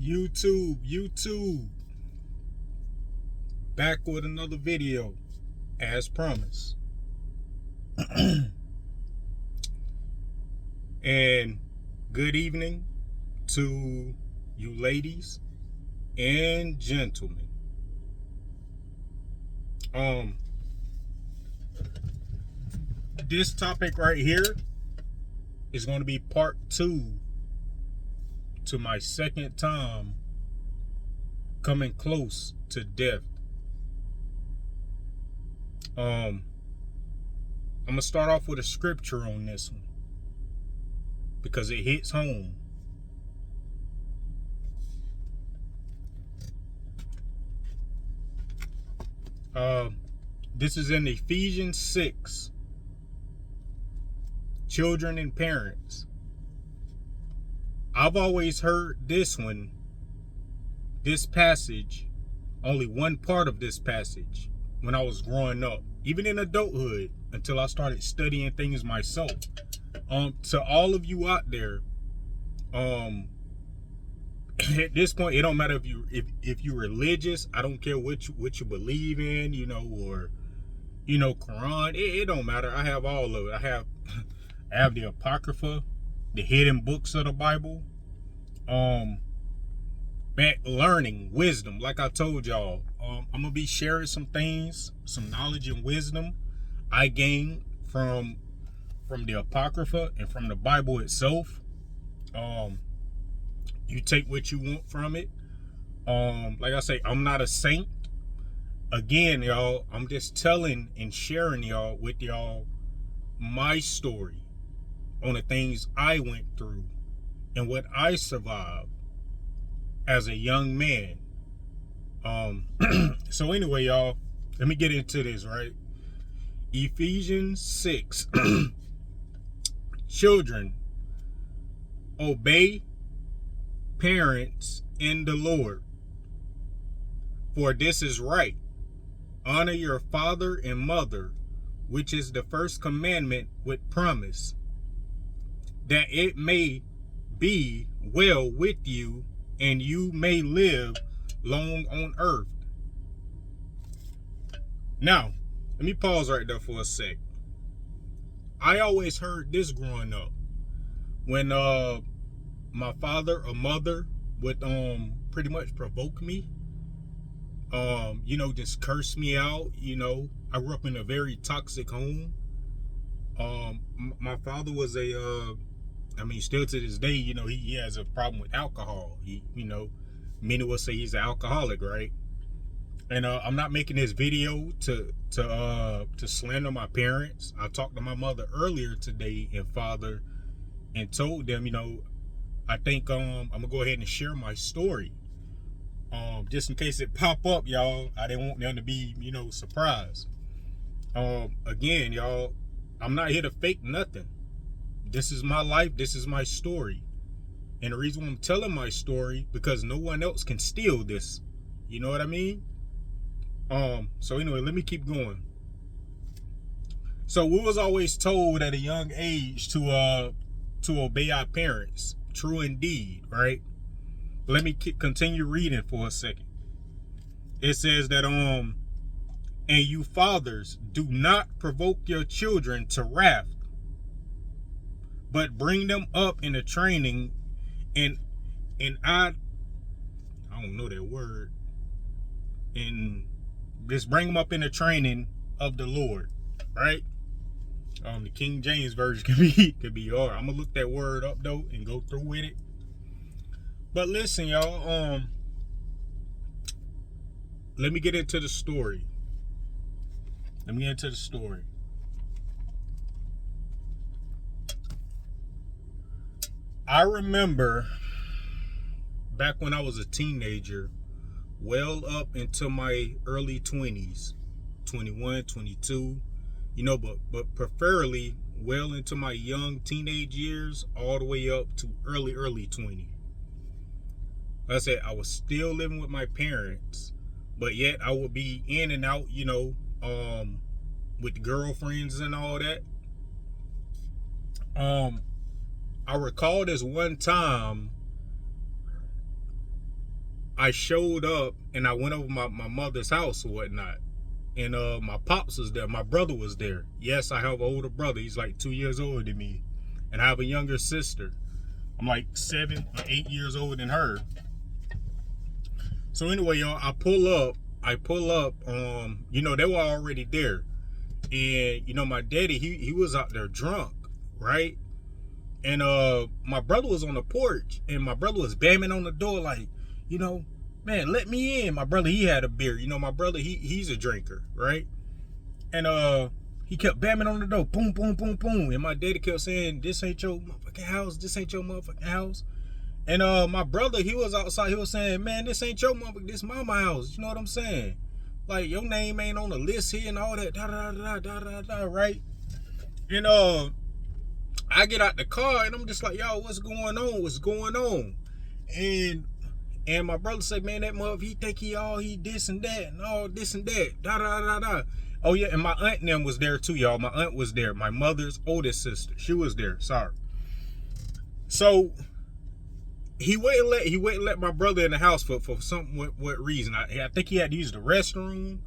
YouTube, back with another video, as promised. And good evening to you ladies and gentlemen. This topic right here is going to be part 2 to my second time coming close to death. I'm gonna start off with a scripture on this one because it hits home. This is in Ephesians 6. Children and parents. I've always heard this passage, only one part of this passage, when I was growing up, even in adulthood, until I started studying things myself. To all of you out there, at this point, it don't matter if you're religious. I don't care what you believe in, or Quran. It don't matter. I have all of it. I have the Apocrypha, the hidden books of the Bible. Learning, wisdom, like I told y'all. I'm gonna be sharing some things, some knowledge and wisdom I gained from the Apocrypha and from the Bible itself. You take what you want from it. Like I say, I'm not a saint. Again, y'all, I'm just telling and sharing with y'all my story on the things I went through and what I survived as a young man. So anyway, y'all, let me get into this, right? Ephesians 6. Children, obey parents in the Lord, for this is right. Honor your father and mother, which is the first commandment with promise, that it may be well with you and you may live long on earth. Now, let me pause right there for a sec. I always heard this growing up. When my father or mother would pretty much provoke me, just curse me out. I grew up in a very toxic home. My father was still to this day, he has a problem with alcohol. Many will say he's an alcoholic, right? And I'm not making this video to slander my parents. I talked to my mother earlier today and father and told them, I think I'm gonna go ahead and share my story. Just in case it pop up, y'all. I didn't want them to be, surprised. Again, y'all, I'm not here to fake nothing. This is my life. This is my story. And the reason I'm telling my story, because no one else can steal this. You know what I mean? So anyway, let me keep going. So we was always told at a young age to obey our parents. True indeed, right? Let me continue reading for a second. It says that and you fathers, do not provoke your children to wrath, but bring them up in the training and I don't know that word. And just bring them up in the training of the Lord, right? The King James version could be hard. I'm gonna look that word up though and go through with it. But listen, y'all, let me get into the story. I remember back when I was a teenager, well up into my early 20s, 21, 22, but preferably well into my young teenage years, all the way up to early 20. Like I said, I was still living with my parents, but yet I would be in and out, with girlfriends and all that. I recall this one time I showed up and I went over my mother's house or whatnot. And my pops was there. My brother was there. Yes, I have an older brother. He's like 2 years older than me. And I have a younger sister. I'm like 7 or 8 years older than her. So anyway, y'all, I pull up. You know, they were already there. And, you know, my daddy, he was out there drunk, right? And my brother was on the porch. And my brother was banging on the door like, you know, man, let me in. My brother, he had a beer. You know, my brother, he's a drinker, right? And he kept banging on the door. Boom, boom, boom, boom. And my daddy kept saying, this ain't your motherfucking house. This ain't your motherfucking house. And my brother, he was outside. He was saying, man, this ain't your motherfucking, this mama house. You know what I'm saying? Like, your name ain't on the list here and all that. Da, da, da, da, da, da, right? And I get out the car and I'm just like, yo, what's going on? What's going on? And my brother said, man, that mother, he think he this and that and all this and that. Da da da da. Oh yeah, and my aunt and them was there too, y'all. My aunt was there. My mother's oldest sister. She was there. Sorry. So he wouldn't let my brother in the house for some what reason. I think he had to use the restroom.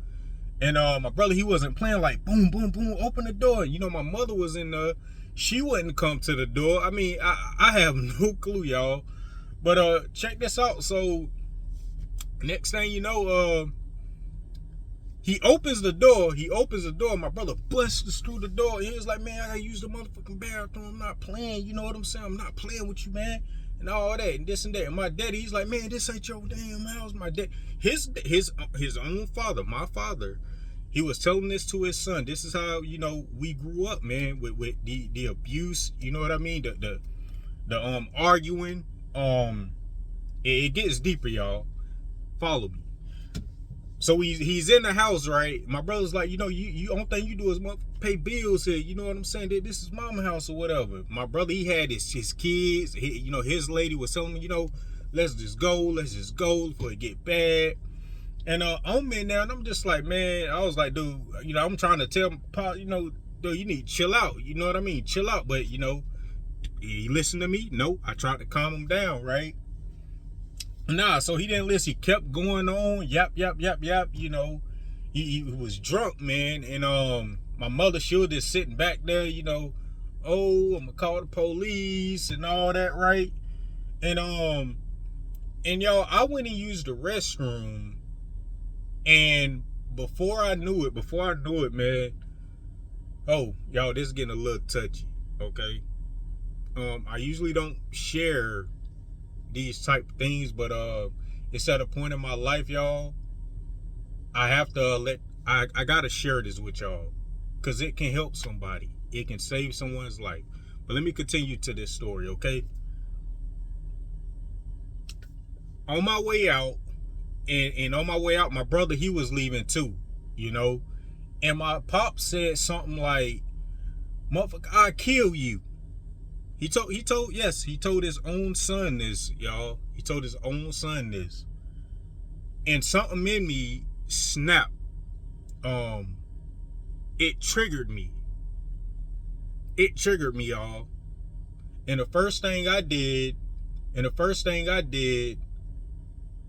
And my brother, he wasn't playing like boom, boom, boom, open the door. You know, my mother was in the, she wouldn't come to the door. I mean, I have no clue, y'all. But check this out. So next thing you know, he opens the door. My brother busts through the door. He was like, man, I gotta use the motherfucking bathroom. I'm not playing. You know what I'm saying? I'm not playing with you, man. And all that and this and that. And my daddy, he's like, man, this ain't your damn house. My dad, his own father, my father, he was telling this to his son. This is how, you know, we grew up, man, with the abuse. You know what I mean? The arguing. It gets deeper, y'all. Follow me. So he's in the house, right? My brother's like, you know, you only thing you do is pay bills here. You know what I'm saying? This is mama house or whatever. My brother, he had his kids. You know, his lady was telling me, you know, let's just go before it get bad. And I'm in there, and I'm just like, man, I was like, dude, you know, I'm trying to tell Pop, you know, dude, you need to chill out. You know what I mean? Chill out. But you know, he listened to me. No, I tried to calm him down, right? Nah, so he didn't listen. He kept going on, yap. You know, he was drunk, man. And my mother, she was just sitting back there, you know, oh, I'm gonna call the police and all that, right? And y'all, I went and used the restroom, and before I knew it, man. Oh, y'all, this is getting a little touchy, okay? I usually don't share these type of things, but it's at a point in my life, y'all, I have to I gotta share this with y'all, because it can help somebody. It can save someone's life. But let me continue to this story, okay? On my way out, and on my way out, my brother, he was leaving too, you know? And my pop said something like, motherfucker, I'll kill you. He told his own son this, y'all. He told his own son this. And something in me snapped. It triggered me. Y'all. And the first thing I did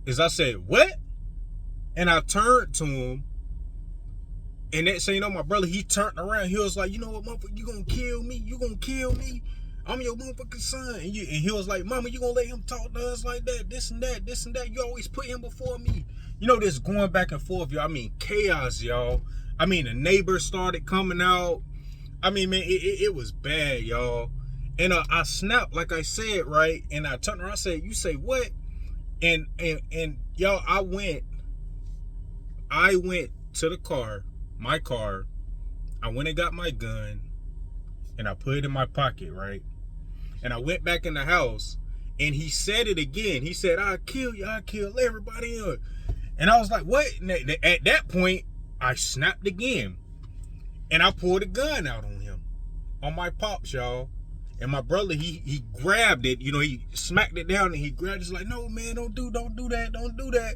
is I said, what? And I turned to him. And next thing you know, my brother, he turned around. He was like, you know what, motherfucker, you gonna kill me? You gonna kill me? I'm your motherfucking son. And he was like, mama, you gonna let him talk to us like that? This and that. You always put him before me. You know, this going back and forth, y'all. I mean, chaos, y'all. I mean, the neighbors started coming out. I mean, man, it was bad, y'all. And I snapped, like I said, right? And I turned around, I said, you say what? And y'all, I went to the car, my car. I went and got my gun, and I put it in my pocket, right? And I went back in the house, and he said it again. He said, I'll kill you. I'll kill everybody in. And I was like, what? And at that point, I snapped again. And I pulled a gun out on him, on my pops, y'all. And my brother, he grabbed it. You know, he smacked it down, and he grabbed it. He's like, no, man, don't do that.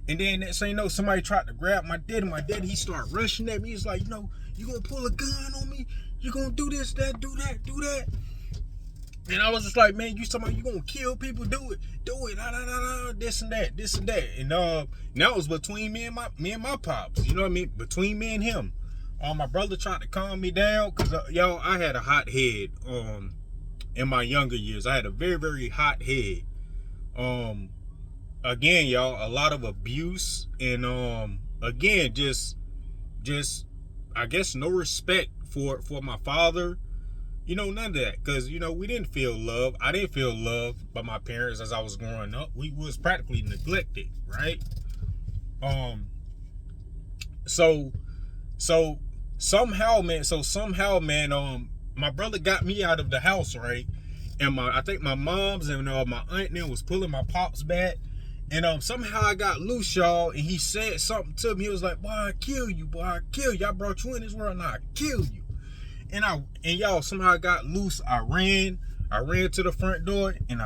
And then next thing you know, somebody tried to grab my daddy. My daddy, he started rushing at me. He's like, you know, you gonna pull a gun on me? You gonna do this, that, do that. And I was just like, man, you talking about you gonna kill people? Do it, this and that, And now it was between me and my pops. You know what I mean? Between me and him. My brother tried to calm me down because y'all, I had a hot head. In my younger years, I had a very, very hot head. Again, y'all, a lot of abuse and again, just I guess no respect for my father. You know, none of that. Because, you know, we didn't feel love. I didn't feel love by my parents as I was growing up. We was practically neglected, right? So somehow, man, my brother got me out of the house, right? And I think my mom's and my aunt then was pulling my pops back. And somehow I got loose, y'all, and he said something to me. He was like, boy, I kill you, boy, I kill you. I brought you in this world and I kill you. And y'all, somehow I got loose. I ran to the front door and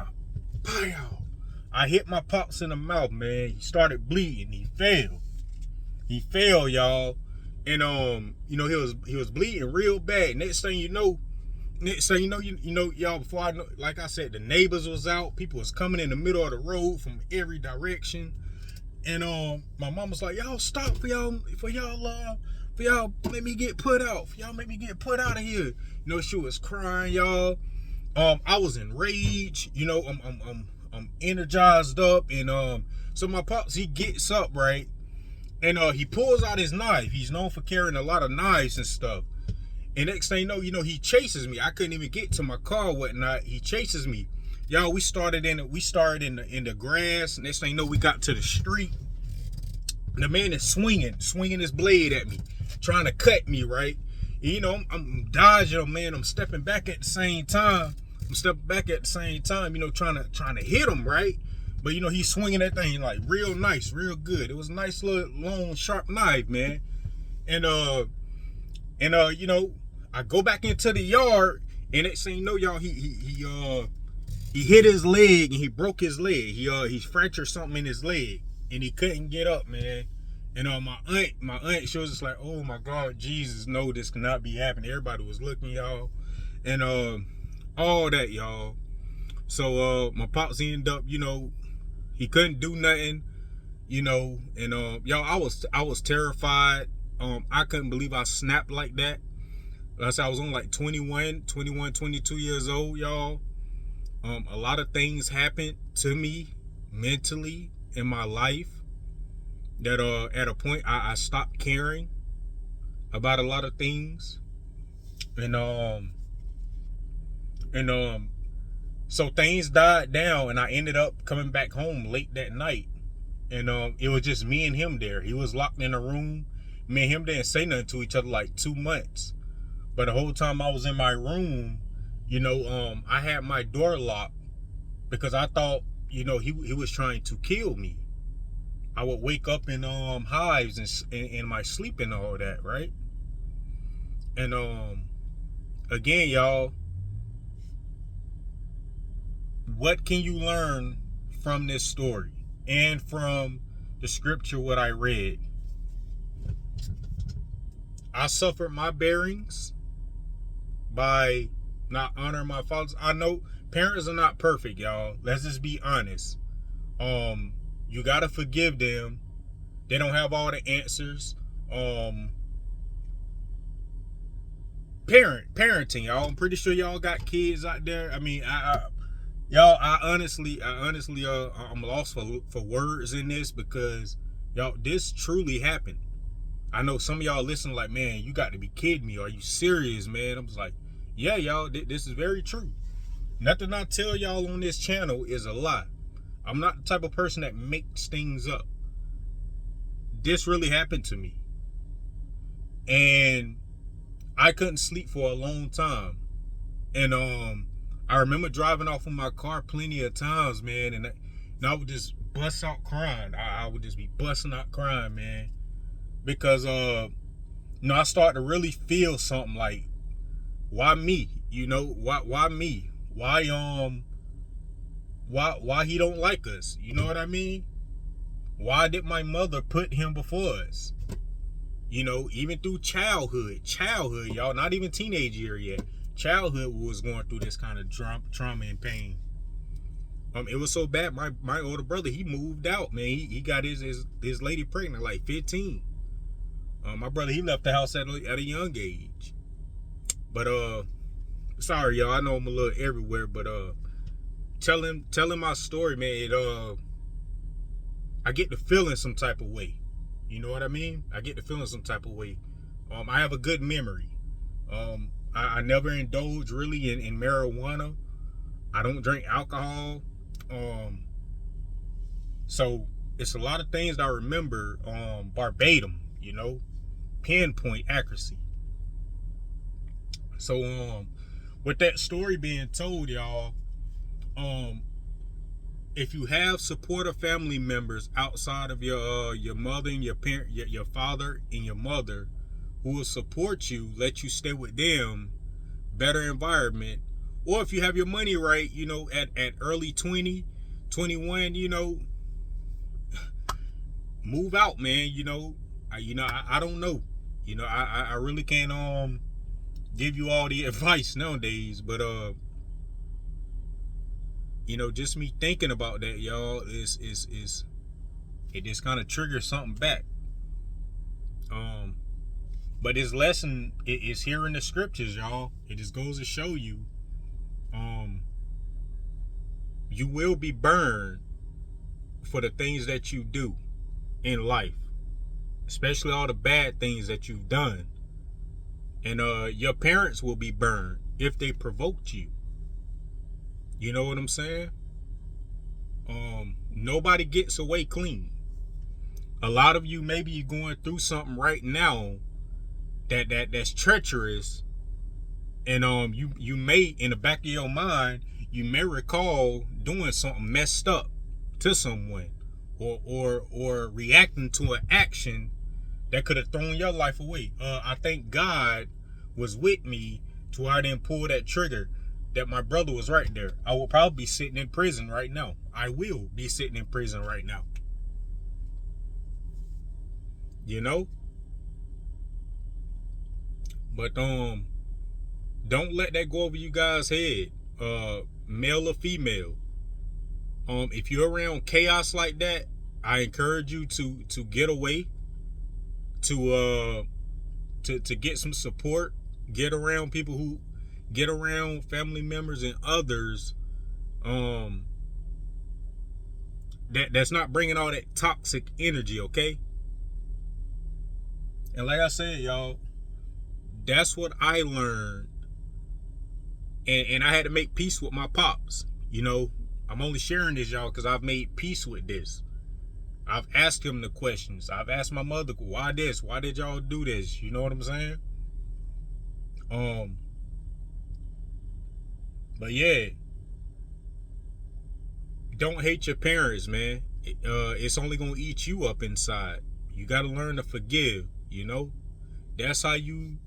I hit my pops in the mouth, man. He started bleeding. He fell, y'all. And you know, he was bleeding real bad. Next thing you know, y'all, before I know, like I said, the neighbors was out. People was coming in the middle of the road from every direction. And my mom was like, y'all stop for y'all make me get put out. For y'all make me get put out of here. You know, she was crying, y'all. I was enraged. You know, I'm energized up. And so my pops, he gets up, right? And he pulls out his knife. He's known for carrying a lot of knives and stuff. And next thing you know, he chases me. I couldn't even get to my car, whatnot. He chases me. Y'all, we started in the grass. Next thing you know, we got to the street. The man is swinging his blade at me, trying to cut me, right? And, you know, I'm dodging him, man. I'm stepping back at the same time. You know, trying to hit him, right? But, you know, he's swinging that thing like real nice, real good. It was a nice little long, sharp knife, man. And you know, I go back into the yard, and next thing you know, y'all, he hit his leg and he broke his leg. He fractured something in his leg, and he couldn't get up, man. And my aunt, she was just like, oh my God, Jesus, no, this cannot be happening. Everybody was looking, y'all, and all that, y'all. So my pops ended up, you know, he couldn't do nothing, you know, and y'all, I was terrified. I couldn't believe I snapped like that. Like I said, I was only like 21, 22 years old, y'all. A lot of things happened to me mentally in my life that at a point I stopped caring about a lot of things. And so things died down, and I ended up coming back home late that night. And it was just me and him there. He was locked in a room. Me and him didn't say nothing to each other like 2 months. But the whole time I was in my room, you know, I had my door locked because I thought, you know, he was trying to kill me. I would wake up in hives and in my sleep and all that, right? And again, y'all, what can you learn from this story and from the scripture what I read? I suffered my bearings by not honoring my fathers. I know parents are not perfect, y'all. Let's just be honest. You gotta forgive them. They don't have all the answers. Parenting, y'all. I'm pretty sure y'all got kids out there. I mean, I honestly, I'm lost for words in this because y'all, this truly happened. I know some of y'all listen like, man, you got to be kidding me. Are you serious, man? I'm just like, yeah, y'all, this is very true. Nothing I tell y'all on this channel is a lie. I'm not the type of person that makes things up. This really happened to me. And I couldn't sleep for a long time. And I remember driving off in my car plenty of times, man. And I would just bust out crying. I would just be busting out crying, man. Because, you know, I started to really feel something like, why me? You know, why me? Why he don't like us? You know what I mean? Why did my mother put him before us? You know, even through childhood, y'all, not even teenage year yet. childhood was going through this kind of trauma and pain. It was so bad. My older brother, he moved out, man. He got his lady pregnant like 15. My brother, he left the house at a young age. But sorry y'all, I know I'm a little everywhere, but telling my story, man, I get to feeling some type of way. You know what I mean? I get to feeling some type of way. I have a good memory. I never indulge really in marijuana. I don't drink alcohol. So it's a lot of things that I remember verbatim, you know, pinpoint accuracy. So with that story being told, y'all, if you have supportive family members outside of your mother and your parent, your father and your mother, who will support you, let you stay with them, better environment, or if you have your money right, you know, at early 20, 21, you know, move out, man. You know, I don't know, you know, I really can't give you all the advice nowadays, but you know, just me thinking about that, y'all, is it just kind of triggers something back. But this lesson is here in the scriptures, y'all. It just goes to show you, you will be burned for the things that you do in life, especially all the bad things that you've done. And your parents will be burned if they provoked you. You know what I'm saying? Nobody gets away clean. A lot of you, maybe you're going through something right now that's treacherous, and you may, in the back of your mind, you may recall doing something messed up to someone, or reacting to an action that could have thrown your life away. I think God was with me to where I didn't pull that trigger, that my brother was right there. I will probably be sitting in prison right now. I will be sitting in prison right now. You know? But don't let that go over you guys' head. Male or female. If you're around chaos like that, I encourage you to get away, to get some support, get around people who get around family members and others that's not bringing all that toxic energy, okay? And like I said, y'all, that's what I learned, and I had to make peace with my pops. You know, I'm only sharing this, y'all, because I've made peace with this. I've asked him the questions. I've asked my mother, why this? Why did y'all do this? You know what I'm saying? But yeah, don't hate your parents, man. It's only gonna eat you up inside. You gotta learn to forgive, you know? That's how you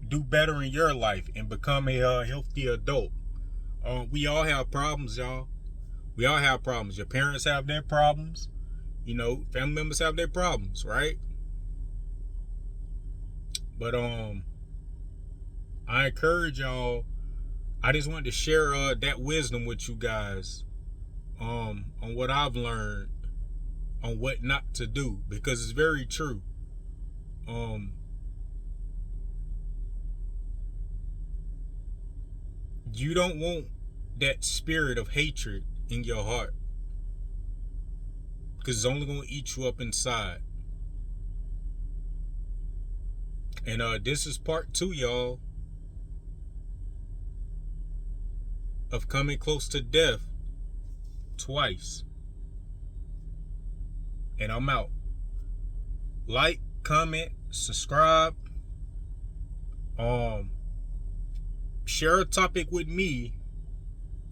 do better in your life and become a healthy adult. We all have problems, y'all. We all have problems. Your parents have their problems. You know, family members have their problems, right? But I encourage y'all. I just wanted to share that wisdom with you guys on what I've learned on what not to do, because it's very true. You don't want that spirit of hatred in your heart, because it's only going to eat you up inside. And this is part 2, y'all, of coming close to death twice. And I'm out. Like, comment, subscribe. Share a topic with me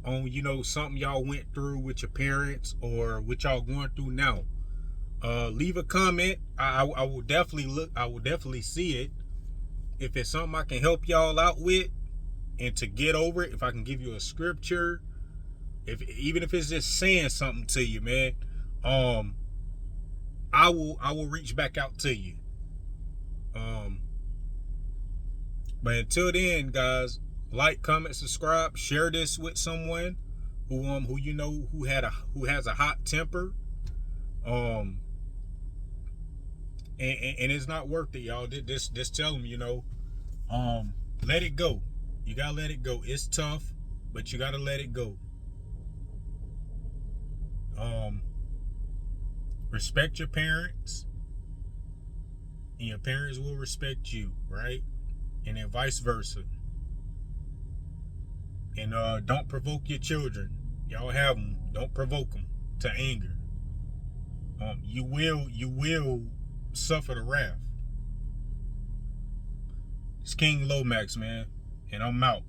on, you know, something y'all went through with your parents or what y'all going through now. Leave a comment. I will definitely look. I will definitely see it. If it's something I can help y'all out with and to get over it, if I can give you a scripture, even if it's just saying something to you, man, I will reach back out to you. But until then, guys, Like, comment, subscribe, share this with someone who you know who has a hot temper. Um and it's not worth it, y'all. Just tell them, let it go. You gotta let it go. It's tough, but you gotta let it go. Respect your parents, and your parents will respect you, right? And then vice versa. And don't provoke your children. Y'all have them. Don't provoke them to anger. You will suffer the wrath. It's King Lomax, man, and I'm out.